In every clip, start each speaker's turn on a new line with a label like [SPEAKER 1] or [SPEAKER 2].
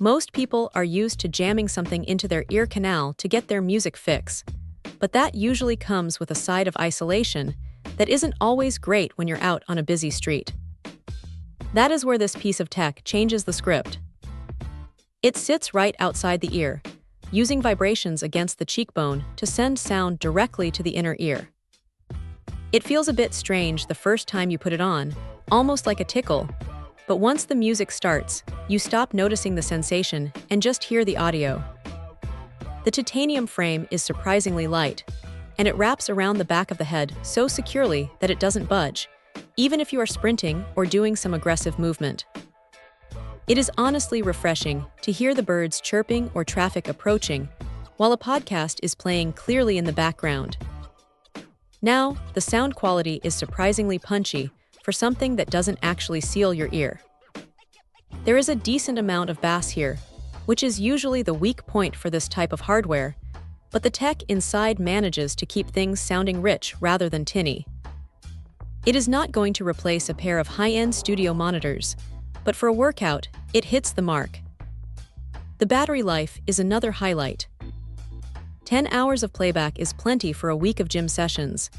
[SPEAKER 1] Most people are used to jamming something into their ear canal to get their music fix, but that usually comes with a side of isolation that isn't always great when you're out on a busy street. That is where this piece of tech changes the script. It sits right outside the ear, using vibrations against the cheekbone to send sound directly to the inner ear. It feels a bit strange the first time you put it on, almost like a tickle, but once the music starts, you stop noticing the sensation and just hear the audio. The titanium frame is surprisingly light, and it wraps around the back of the head so securely that it doesn't budge, even if you are sprinting or doing some aggressive movement. It is honestly refreshing to hear the birds chirping or traffic approaching, while a podcast is playing clearly in the background. Now, the sound quality is surprisingly punchy for something that doesn't actually seal your ear. There is a decent amount of bass here, which is usually the weak point for this type of hardware, but the tech inside manages to keep things sounding rich rather than tinny. It is not going to replace a pair of high-end studio monitors, but for a workout, it hits the mark. The battery life is another highlight. 10 hours of playback is plenty for a week of gym sessions,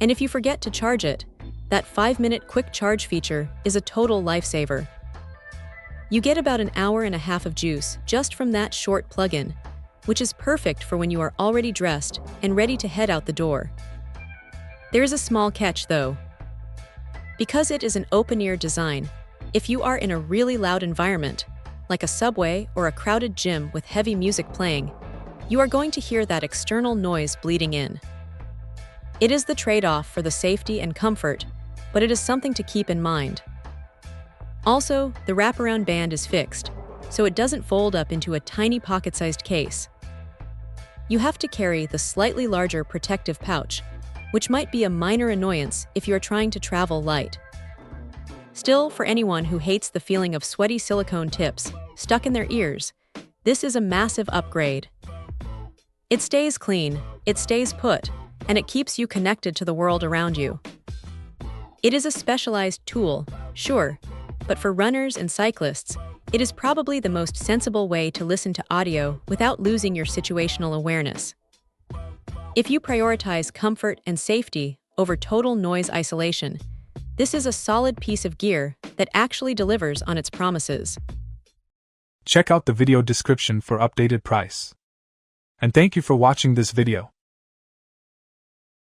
[SPEAKER 1] and if you forget to charge it, that 5-minute quick charge feature is a total lifesaver. You get about an hour and a half of juice just from that short plug-in, which is perfect for when you are already dressed and ready to head out the door. There is a small catch, though. Because it is an open-ear design, if you are in a really loud environment, like a subway or a crowded gym with heavy music playing, you are going to hear that external noise bleeding in. It is the trade-off for the safety and comfort, but it is something to keep in mind. Also, the wraparound band is fixed, so it doesn't fold up into a tiny pocket-sized case. You have to carry the slightly larger protective pouch, which might be a minor annoyance if you are trying to travel light. Still, for anyone who hates the feeling of sweaty silicone tips stuck in their ears, this is a massive upgrade. It stays clean, it stays put, and it keeps you connected to the world around you. It is a specialized tool, sure, but for runners and cyclists, it is probably the most sensible way to listen to audio without losing your situational awareness. If you prioritize comfort and safety over total noise isolation, this is a solid piece of gear that actually delivers on its promises.
[SPEAKER 2] Check out the video description for updated price. And thank you for watching this video.